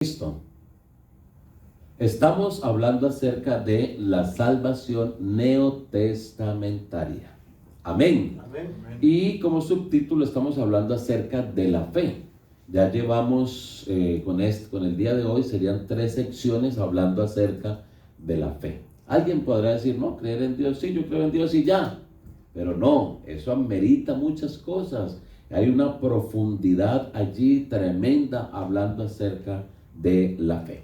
Cristo. Estamos hablando acerca de la salvación neotestamentaria. Amén. Amén. Y como subtítulo estamos hablando acerca de la fe. Ya llevamos con el día de hoy serían 3 secciones hablando acerca de la fe. Alguien podrá decir, no, creer en Dios, sí, yo creo en Dios y ya. Pero no, eso amerita muchas cosas. Hay una profundidad allí tremenda hablando acerca de la fe.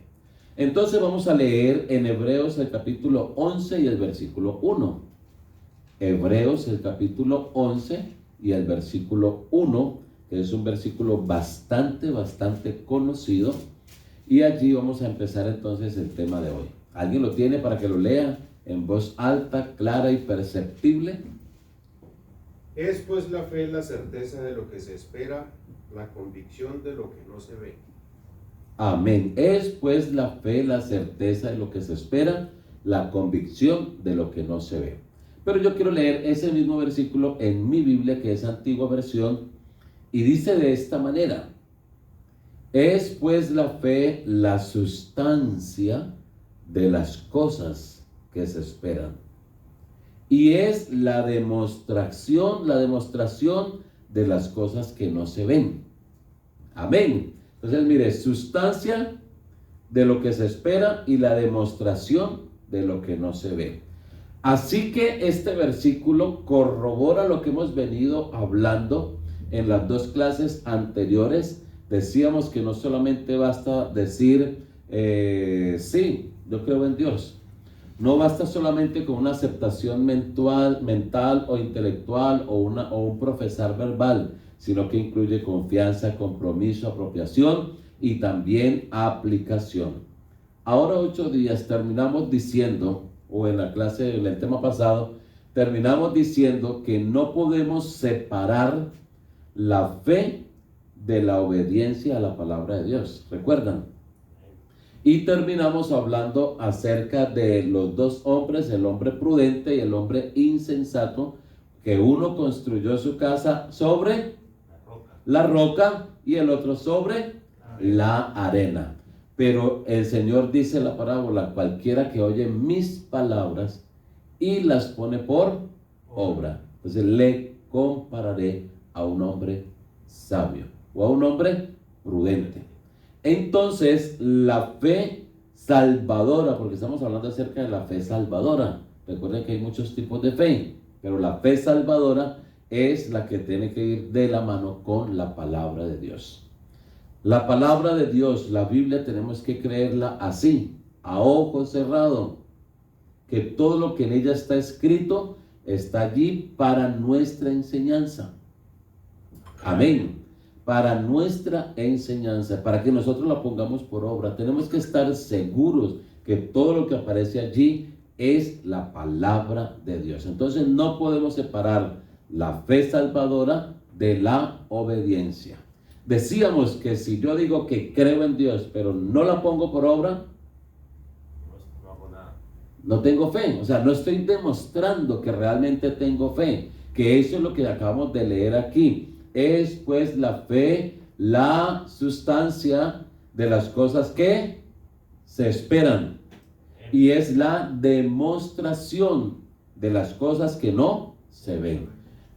Entonces vamos a leer en Hebreos el capítulo 11 y el versículo 1. Hebreos el capítulo 11 y el versículo 1, que es un versículo bastante conocido. Y allí vamos a empezar entonces el tema de hoy. ¿Alguien lo tiene para que lo lea en voz alta, clara y perceptible? Es pues la fe la certeza de lo que se espera, la convicción de lo que no se ve. Amén. Es pues la fe la certeza de lo que se espera, la convicción de lo que no se ve. Pero yo quiero leer ese mismo versículo en mi Biblia, que es antigua versión, y dice de esta manera: es pues la fe la sustancia de las cosas que se esperan, y es la demostración de las cosas que no se ven. Amén. Entonces, mire, sustancia de lo que se espera y la demostración de lo que no se ve. Así que este versículo corrobora lo que hemos venido hablando en las 2 clases anteriores. Decíamos que no solamente basta decir, sí, yo creo en Dios. No basta solamente con una aceptación mental o intelectual o un profesar verbal, sino que incluye confianza, compromiso, apropiación y también aplicación. Ahora 8 días terminamos diciendo, o en la clase, en el tema pasado, terminamos diciendo que no podemos separar la fe de la obediencia a la palabra de Dios. ¿Recuerdan? Y terminamos hablando acerca de los 2 hombres, el hombre prudente y el hombre insensato, que uno construyó su casa sobre la roca y el otro sobre la arena. Pero el Señor dice en la parábola: cualquiera que oye mis palabras y las pone por obra. Entonces le compararé a un hombre sabio o a un hombre prudente. Entonces, la fe salvadora, porque estamos hablando acerca de la fe salvadora. Recuerden que hay muchos tipos de fe, pero la fe salvadora es la que tiene que ir de la mano con la palabra de Dios. La palabra de Dios, la Biblia, tenemos que creerla así, a ojo cerrado, que todo lo que en ella está escrito está allí para nuestra enseñanza. Amén. Para nuestra enseñanza, para que nosotros la pongamos por obra. Tenemos que estar seguros que todo lo que aparece allí es la palabra de Dios. Entonces no podemos separar la fe salvadora de la obediencia. Decíamos que si yo digo que creo en Dios, pero no la pongo por obra, No hago nada. No tengo fe. O sea, no estoy demostrando que realmente tengo fe. Que eso es lo que acabamos de leer aquí. Es pues la fe la sustancia de las cosas que se esperan, y es la demostración de las cosas que no se ven.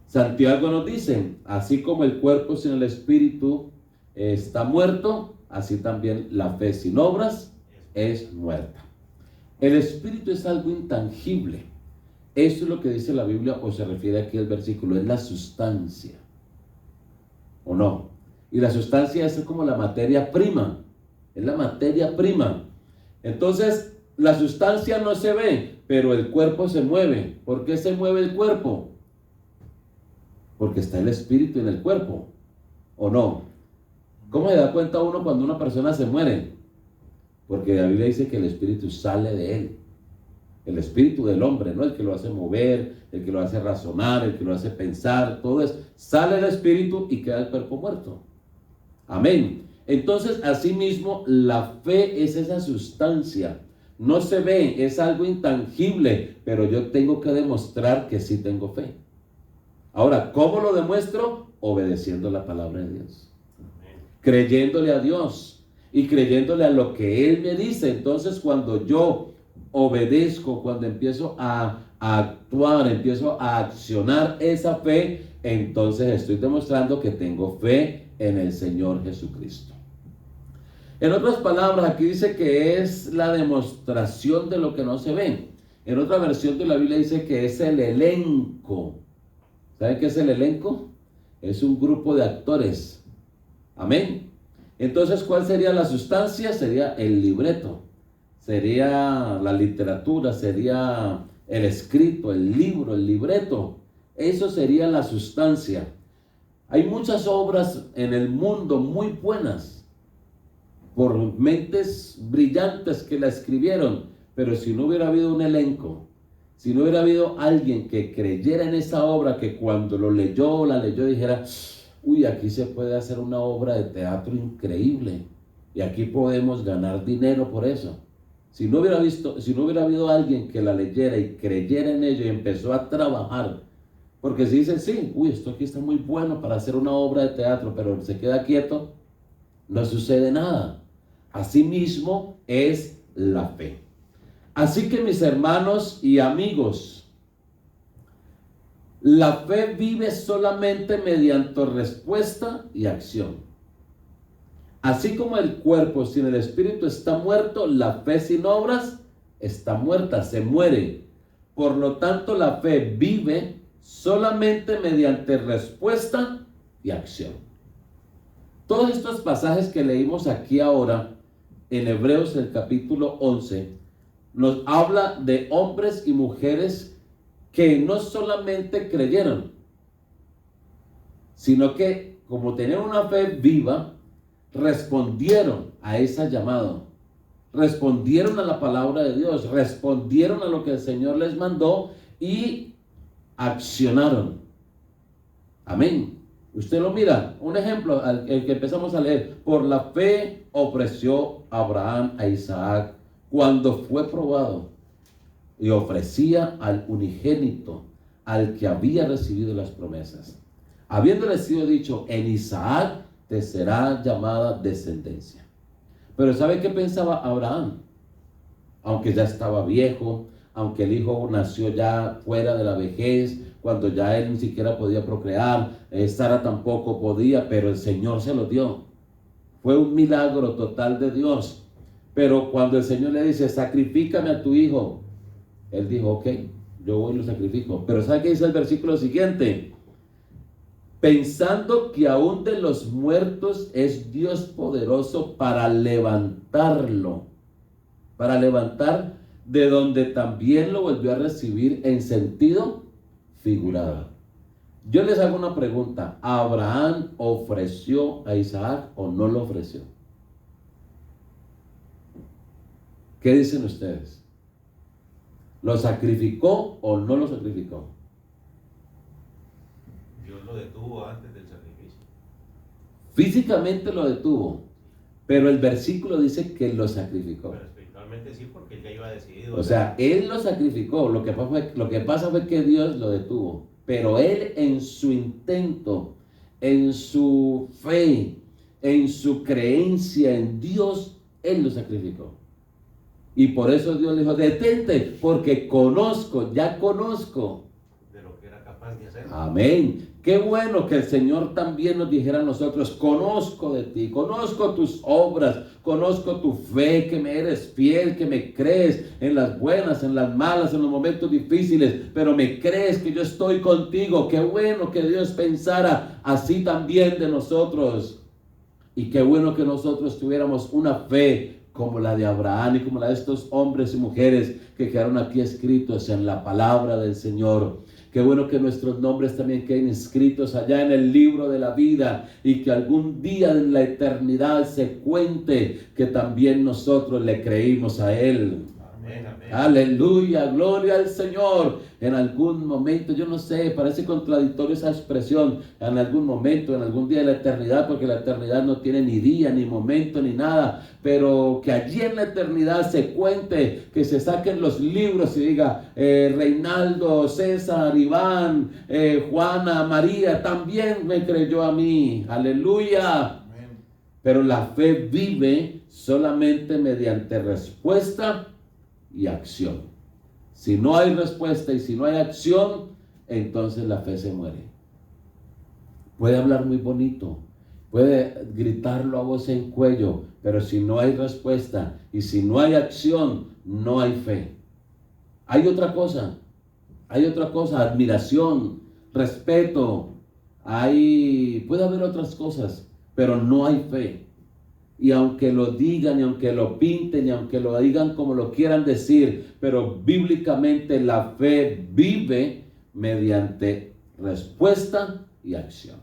Santiago nos dice: así como el cuerpo sin el espíritu está muerto, así también la fe sin obras es muerta. El espíritu es algo intangible. Eso es lo que dice la Biblia, o se refiere aquí al versículo, es la sustancia. ¿O no? Y la sustancia es como la materia prima. Es la materia prima. Entonces, la sustancia no se ve, pero el cuerpo se mueve. ¿Por qué se mueve el cuerpo? Porque está el espíritu en el cuerpo. ¿O no? ¿Cómo se da cuenta uno cuando una persona se muere? Porque la Biblia dice que el espíritu sale de él. El espíritu del hombre, ¿no? El que lo hace mover, el que lo hace razonar, el que lo hace pensar, todo eso. Sale el espíritu y queda el cuerpo muerto. Amén. Entonces, asimismo, la fe es esa sustancia. No se ve, es algo intangible, pero yo tengo que demostrar que sí tengo fe. Ahora, ¿cómo lo demuestro? Obedeciendo la palabra de Dios. Creyéndole a Dios. y creyéndole a lo que Él me dice. Entonces, cuando yo obedezco, cuando empiezo a actuar, empiezo a accionar esa fe, entonces estoy demostrando que tengo fe en el Señor Jesucristo. En otras palabras, aquí dice que es la demostración de lo que no se ve. En otra versión de la Biblia dice que es el elenco. ¿Saben qué es el elenco? Es un grupo de actores. Amén. Entonces, ¿cuál sería la sustancia? Sería el libreto. Sería la literatura, sería el escrito, el libro, el libreto. Eso sería la sustancia. Hay muchas obras en el mundo muy buenas, por mentes brillantes que la escribieron, pero si no hubiera habido un elenco, si no hubiera habido alguien que creyera en esa obra, que cuando lo leyó o la leyó dijera, uy, aquí se puede hacer una obra de teatro increíble y aquí podemos ganar dinero por eso. Si no hubiera habido alguien que la leyera y creyera en ello y empezó a trabajar, porque si dicen, sí, uy, esto aquí está muy bueno para hacer una obra de teatro, pero se queda quieto, no sucede nada. Asimismo es la fe. Así que, mis hermanos y amigos, la fe vive solamente mediante respuesta y acción. Así como el cuerpo sin el espíritu está muerto, la fe sin obras está muerta, se muere. Por lo tanto, la fe vive solamente mediante respuesta y acción. Todos estos pasajes que leímos aquí ahora, en Hebreos el capítulo 11, nos habla de hombres y mujeres que no solamente creyeron, sino que como tenían una fe viva, respondieron a ese llamado, respondieron a la palabra de Dios, respondieron a lo que el Señor les mandó y accionaron. Amén. Usted lo mira, un ejemplo, el que empezamos a leer. Por la fe ofreció Abraham a Isaac cuando fue probado y ofrecía al unigénito, al que había recibido las promesas, habiéndole sido dicho, en Isaac te será llamada descendencia. Pero ¿sabe qué pensaba Abraham? Aunque ya estaba viejo, aunque el hijo nació ya fuera de la vejez, cuando ya él ni siquiera podía procrear, Sara tampoco podía, pero el Señor se lo dio. Fue un milagro total de Dios. Pero cuando el Señor le dice, sacrifícame a tu hijo, él dijo, ok, yo voy y lo sacrifico. Pero ¿sabe qué dice el versículo siguiente? Pensando que aún de los muertos es Dios poderoso para levantarlo, para levantar de donde también lo volvió a recibir en sentido figurado. Yo les hago una pregunta, ¿Abraham ofreció a Isaac o no lo ofreció? ¿Qué dicen ustedes? ¿Lo sacrificó o no lo sacrificó? Dios lo detuvo antes del sacrificio. Físicamente lo detuvo, pero el versículo dice que lo sacrificó. Pero espiritualmente sí, porque él ya iba decidido. O sea, él lo sacrificó. Lo que pasa fue que Dios lo detuvo. Pero él en su intento, en su fe, en su creencia en Dios, él lo sacrificó. Y por eso Dios le dijo, detente, porque ya conozco. De lo que era capaz de hacer. Amén. Qué bueno que el Señor también nos dijera a nosotros, conozco de ti, conozco tus obras, conozco tu fe, que me eres fiel, que me crees en las buenas, en las malas, en los momentos difíciles, pero me crees que yo estoy contigo. Qué bueno que Dios pensara así también de nosotros. Y qué bueno que nosotros tuviéramos una fe como la de Abraham y como la de estos hombres y mujeres que quedaron aquí escritos en la palabra del Señor. Qué bueno que nuestros nombres también queden inscritos allá en el libro de la vida y que algún día en la eternidad se cuente que también nosotros le creímos a Él. Amén, amén. Aleluya, gloria al Señor. En algún momento, yo no sé, parece contradictorio esa expresión, en algún momento, en algún día de la eternidad, porque la eternidad no tiene ni día, ni momento, ni nada, pero que allí en la eternidad se cuente, que se saquen los libros y diga, Reinaldo, César, Iván, Juana, María, también me creyó a mí. Aleluya. Amén. Pero la fe vive solamente mediante respuesta y acción. Si no hay respuesta y si no hay acción, entonces la fe se muere. Puede hablar muy bonito, puede gritarlo a voz en cuello, pero si no hay respuesta y si no hay acción, no hay fe. Hay otra cosa, admiración, respeto, puede haber otras cosas, pero no hay fe. Y aunque lo digan, y aunque lo pinten, y aunque lo digan como lo quieran decir, pero bíblicamente la fe vive mediante respuesta y acción.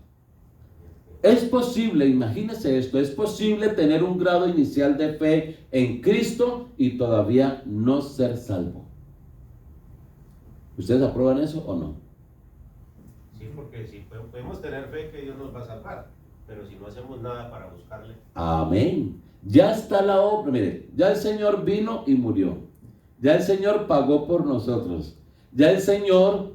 Es posible, imagínese esto, es posible tener un grado inicial de fe en Cristo y todavía no ser salvo. ¿Ustedes aprueban eso o no? Sí, porque si podemos tener fe que Dios nos va a salvar, pero si no hacemos nada para buscarle. Amén. Ya está la obra, mire, ya el Señor vino y murió. Ya el Señor pagó por nosotros. Ya el Señor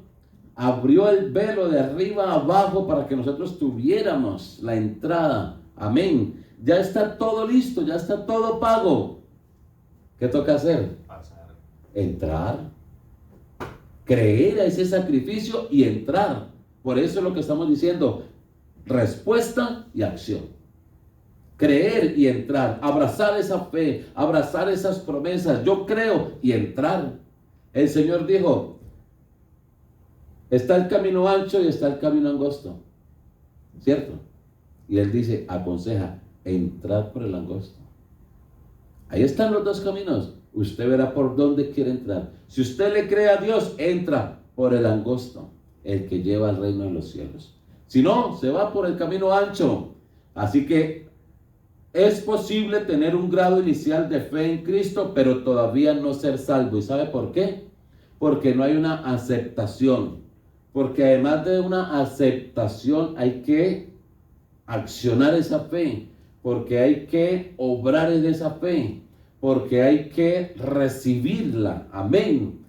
abrió el velo de arriba a abajo para que nosotros tuviéramos la entrada. Amén. Ya está todo listo, ya está todo pago. ¿Qué toca hacer? Pasar. Entrar. Creer a ese sacrificio y entrar. Por eso es lo que estamos diciendo. Respuesta y acción. Creer y entrar. Abrazar esa fe. Abrazar esas promesas. Yo creo y entrar. El Señor dijo, está el camino ancho y está el camino angosto. ¿Cierto? Y Él dice, aconseja, entrad por el angosto. Ahí están los dos caminos. Usted verá por dónde quiere entrar. Si usted le cree a Dios, entra por el angosto, el que lleva al reino de los cielos. Si no, se va por el camino ancho. Así que es posible tener un grado inicial de fe en Cristo, pero todavía no ser salvo. ¿Y sabe por qué? Porque no hay una aceptación. Porque además de una aceptación hay que accionar esa fe. Porque hay que obrar en esa fe. Porque hay que recibirla. Amén.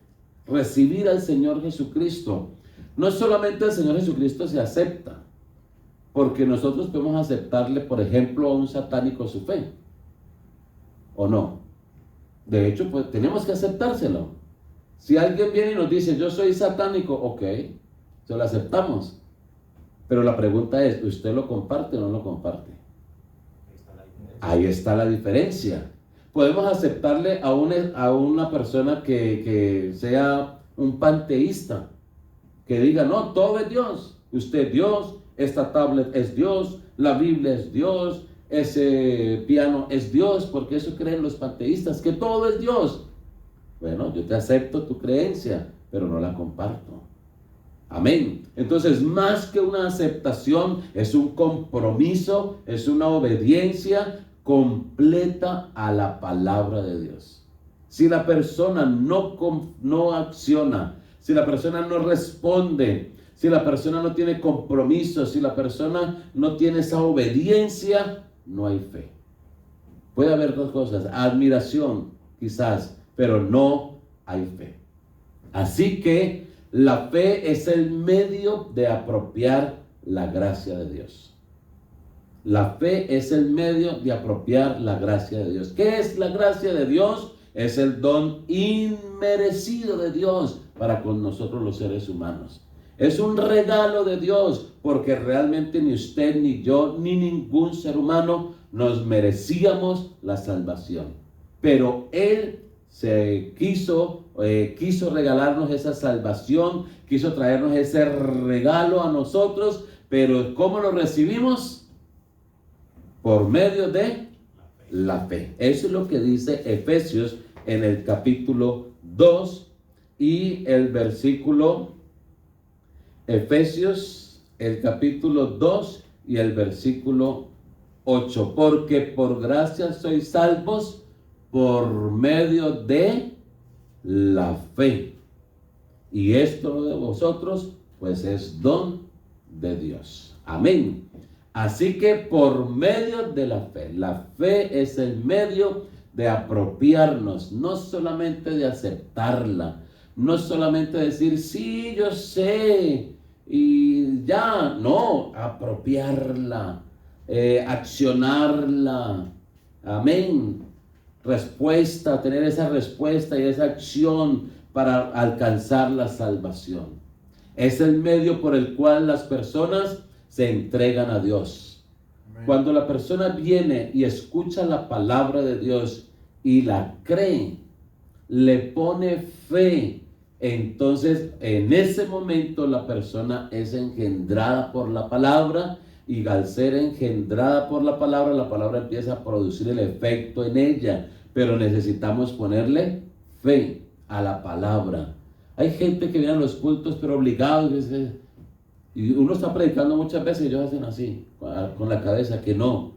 Recibir al Señor Jesucristo. No solamente el Señor Jesucristo se acepta. Porque nosotros podemos aceptarle, por ejemplo, a un satánico su fe. ¿O no? De hecho, pues tenemos que aceptárselo. Si alguien viene y nos dice, yo soy satánico, ok, se lo aceptamos. Pero la pregunta es, ¿usted lo comparte o no lo comparte? Ahí está la diferencia. Podemos aceptarle a una persona que sea un panteísta, que diga, no, todo es Dios. Usted es Dios, esta tablet es Dios, la Biblia es Dios, ese piano es Dios, porque eso creen los panteístas, que todo es Dios. Bueno, yo te acepto tu creencia, pero no la comparto. Amén. Entonces, más que una aceptación, es un compromiso, es una obediencia completa a la palabra de Dios. Si la persona no acciona, si la persona no responde, si la persona no tiene compromiso, si la persona no tiene esa obediencia, no hay fe. Puede haber dos cosas, admiración quizás, pero no hay fe. Así que la fe es el medio de apropiar la gracia de Dios. La fe es el medio de apropiar la gracia de Dios. ¿Qué es la gracia de Dios? Es el don inmerecido de Dios para con nosotros los seres humanos. Es un regalo de Dios, porque realmente ni usted, ni yo, ni ningún ser humano nos merecíamos la salvación. Pero Él quiso regalarnos esa salvación, quiso traernos ese regalo a nosotros, pero ¿cómo lo recibimos? Por medio de la fe. Eso es lo que dice Efesios en el capítulo 2 y el versículo, Efesios, el capítulo 2 y el versículo 8. Porque por gracia sois salvos por medio de la fe. Y esto no de vosotros, pues es don de Dios. Amén. Así que por medio de la fe es el medio de apropiarnos, no solamente de aceptarla, no solamente decir, sí, yo sé, y ya, no, apropiarla, accionarla, Amén. Respuesta, tener esa respuesta y esa acción para alcanzar la salvación. Es el medio por el cual las personas se entregan a Dios. Amén. Cuando la persona viene y escucha la palabra de Dios y la cree, le pone fe, entonces en ese momento la persona es engendrada por la palabra, y al ser engendrada por la palabra empieza a producir el efecto en ella, pero necesitamos ponerle fe a la palabra. Hay gente que viene a los cultos pero obligados, y uno está predicando muchas veces y ellos hacen así con la cabeza, que no.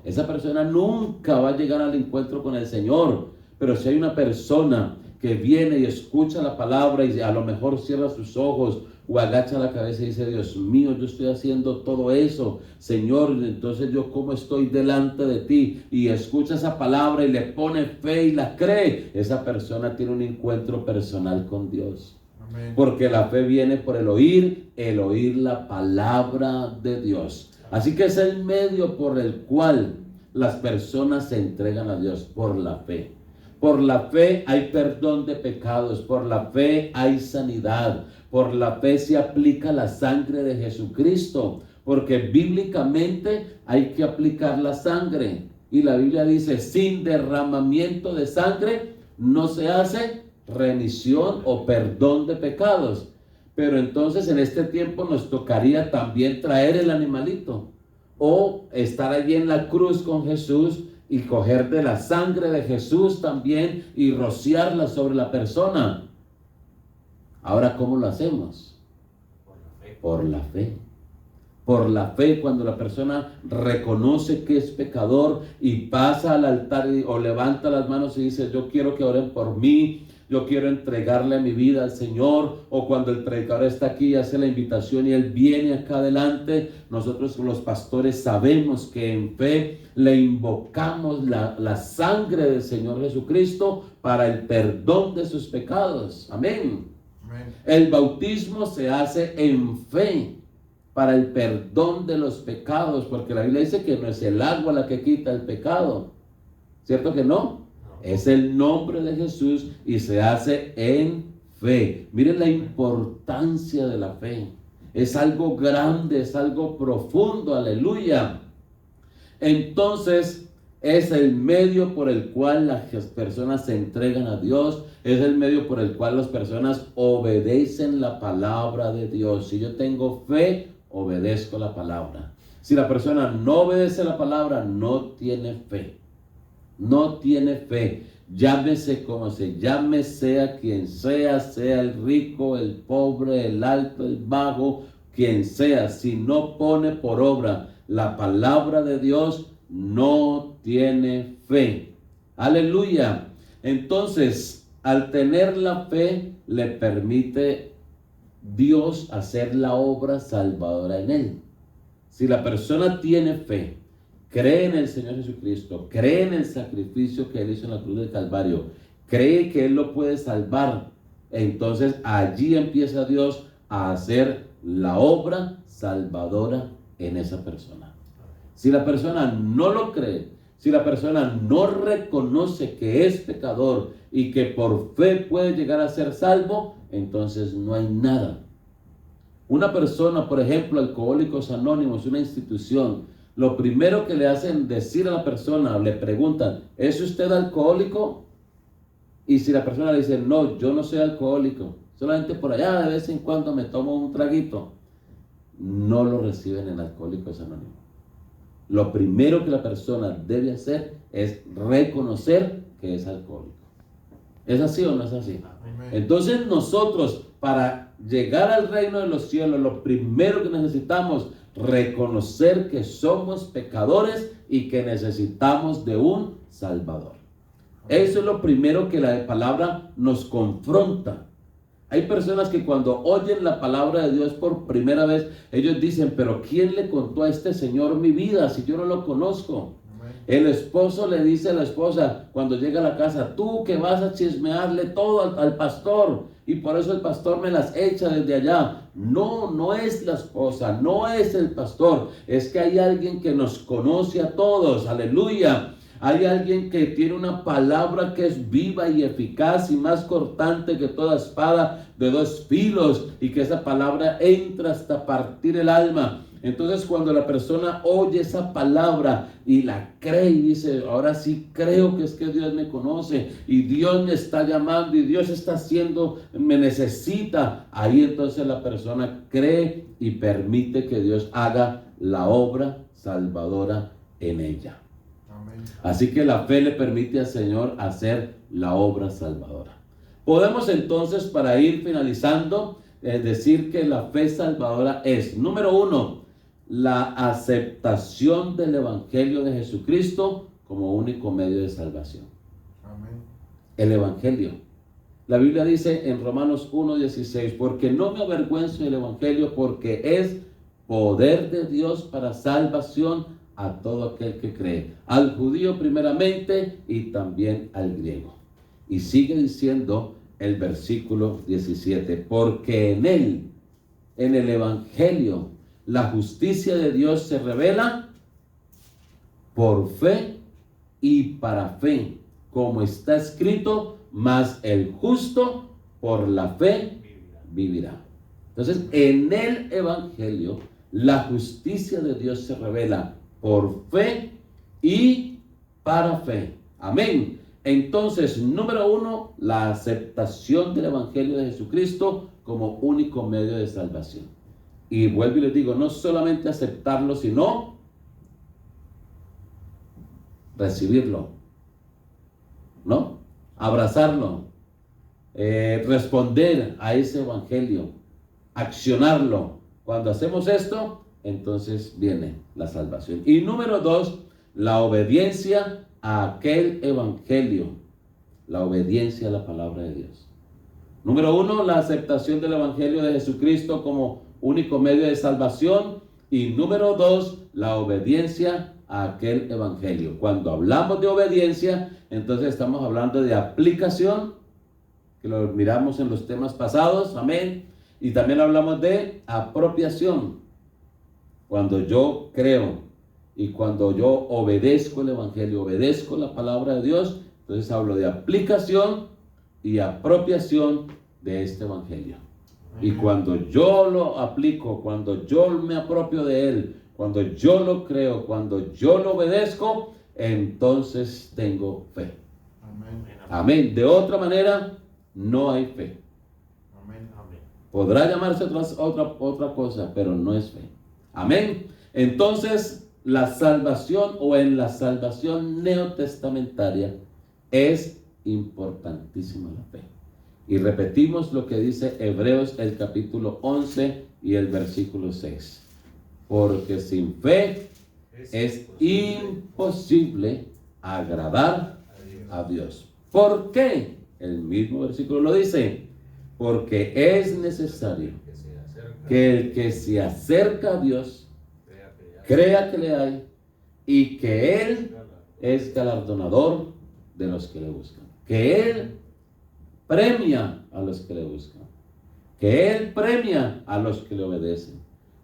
Esa persona nunca va a llegar al encuentro con el Señor. Pero si hay una persona que viene y escucha la palabra y a lo mejor cierra sus ojos o agacha la cabeza y dice: Dios mío, yo estoy haciendo todo eso, Señor, entonces yo cómo estoy delante de ti, y escucha esa palabra y le pone fe y la cree, esa persona tiene un encuentro personal con Dios. Amén. Porque la fe viene por el oír la palabra de Dios. Así que es el medio por el cual las personas se entregan a Dios, por la fe. Por la fe hay perdón de pecados, por la fe hay sanidad, por la fe se aplica la sangre de Jesucristo, porque bíblicamente hay que aplicar la sangre. Y la Biblia dice: sin derramamiento de sangre no se hace remisión o perdón de pecados. Pero entonces en este tiempo nos tocaría también traer el animalito, o estar allí en la cruz con Jesús y coger de la sangre de Jesús también y rociarla sobre la persona. Ahora, ¿cómo lo hacemos? Por la fe. Por la fe, cuando la persona reconoce que es pecador y pasa al altar o levanta las manos y dice: yo quiero que oren por mí, yo quiero entregarle mi vida al Señor. O cuando el predicador está aquí y hace la invitación y él viene acá adelante, nosotros los pastores sabemos que en fe le invocamos la sangre del Señor Jesucristo para el perdón de sus pecados. Amén. Amén. El bautismo se hace en fe para el perdón de los pecados, porque la Biblia dice que no es el agua la que quita el pecado. ¿Cierto que no? Es el nombre de Jesús y se hace en fe. Miren la importancia de la fe. Es algo grande, es algo profundo, aleluya. Entonces, es el medio por el cual las personas se entregan a Dios, es el medio por el cual las personas obedecen la palabra de Dios. Si yo tengo fe, obedezco la palabra. Si la persona no obedece la palabra, no tiene fe. No tiene fe. Llámese como se llame, sea quien sea el rico, el pobre, el alto, el bajo, quien sea. Si no pone por obra la palabra de Dios, no tiene fe. Aleluya. Entonces, al tener la fe, le permite Dios hacer la obra salvadora en él. Si la persona tiene fe, cree en el Señor Jesucristo, cree en el sacrificio que Él hizo en la cruz del Calvario, cree que Él lo puede salvar, entonces allí empieza Dios a hacer la obra salvadora en esa persona. Si la persona no lo cree, si la persona no reconoce que es pecador y que por fe puede llegar a ser salvo, entonces no hay nada. Una persona, por ejemplo, Alcohólicos Anónimos, una institución, lo primero que le hacen decir a la persona, le preguntan: ¿es usted alcohólico? Y si la persona le dice: no, yo no soy alcohólico, solamente por allá de vez en cuando me tomo un traguito, no lo reciben en Alcohólicos Anónimos. Lo primero que la persona debe hacer es reconocer que es alcohólico. ¿Es así o no es así? Amén. Entonces nosotros, para llegar al reino de los cielos, lo primero que necesitamos es reconocer que somos pecadores y que necesitamos de un Salvador. Eso es lo primero que la palabra nos confronta. Hay personas que cuando oyen la palabra de Dios por primera vez, ellos dicen: pero ¿quién le contó a este señor mi vida si yo no lo conozco? El esposo le dice a la esposa cuando llega a la casa: tú que vas a chismearle todo al pastor. y por eso el pastor me las echa desde allá. No, no es la esposa, no es el pastor, es que hay alguien que nos conoce a todos, aleluya. Hay alguien que tiene una palabra que es viva y eficaz y más cortante que toda espada de dos filos, y que esa palabra entra hasta partir el alma. Entonces, cuando la persona oye esa palabra y la cree y dice, ahora sí creo que es que Dios me conoce y Dios me está llamando y Dios está haciendo, me necesita, ahí entonces la persona cree y permite que Dios haga la obra salvadora en ella. Amén. Así que la fe le permite al Señor hacer la obra salvadora. Podemos entonces, para ir finalizando, decir que la fe salvadora es, número 1, la aceptación del Evangelio de Jesucristo como único medio de salvación. Amén. El Evangelio. La Biblia dice en Romanos 1:16, porque no me avergüenzo del Evangelio, porque es poder de Dios para salvación a todo aquel que cree, al judío primeramente y también al griego. Y sigue diciendo el versículo 17, porque en él, en el Evangelio, la justicia de Dios se revela por fe y para fe, como está escrito, mas el justo por la fe vivirá. Entonces, en el Evangelio, la justicia de Dios se revela por fe y para fe. Amén. Entonces, número 1, la aceptación del Evangelio de Jesucristo como único medio de salvación. Y vuelvo y les digo, no solamente aceptarlo, sino recibirlo, ¿no? Abrazarlo, responder a ese Evangelio, accionarlo. Cuando hacemos esto, entonces viene la salvación. Y número 2, la obediencia a aquel Evangelio, la obediencia a la palabra de Dios. Número 1, la aceptación del Evangelio de Jesucristo como único medio de salvación. Y número 2, la obediencia a aquel Evangelio. Cuando hablamos de obediencia, entonces estamos hablando de aplicación, que lo miramos en los temas pasados, amén. Y también hablamos de apropiación. Cuando yo creo y cuando yo obedezco el Evangelio, obedezco la palabra de Dios, entonces hablo de aplicación y apropiación de este Evangelio. Y cuando yo lo aplico, cuando yo me apropio de él, cuando yo lo creo, cuando yo lo obedezco, entonces tengo fe. Amén. Amén. De otra manera, no hay fe. Amén. Amén. Podrá llamarse otra cosa, pero no es fe. Amén. Entonces, la salvación o en la salvación neotestamentaria es importantísima la fe. Y repetimos lo que dice Hebreos el capítulo 11 y el versículo 6. Porque sin fe es imposible agradar a Dios. ¿Por qué? El mismo versículo lo dice. Porque es necesario que el que se acerca a Dios crea que le hay y que Él es galardonador de los que le buscan. Que Él premia a los que le buscan. Que Él premia a los que le obedecen.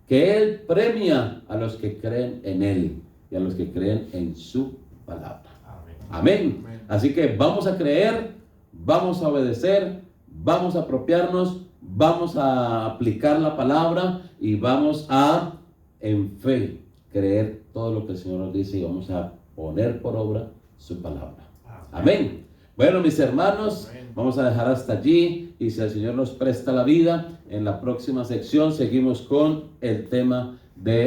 Que Él premia a los que creen en Él y a los que creen en su palabra. Amén. Así que vamos a creer, vamos a obedecer, vamos a apropiarnos, vamos a aplicar la palabra y vamos a, en fe, creer todo lo que el Señor nos dice y vamos a poner por obra su palabra. Amén. Bueno, mis hermanos, vamos a dejar hasta allí y si el Señor nos presta la vida, en la próxima sección seguimos con el tema de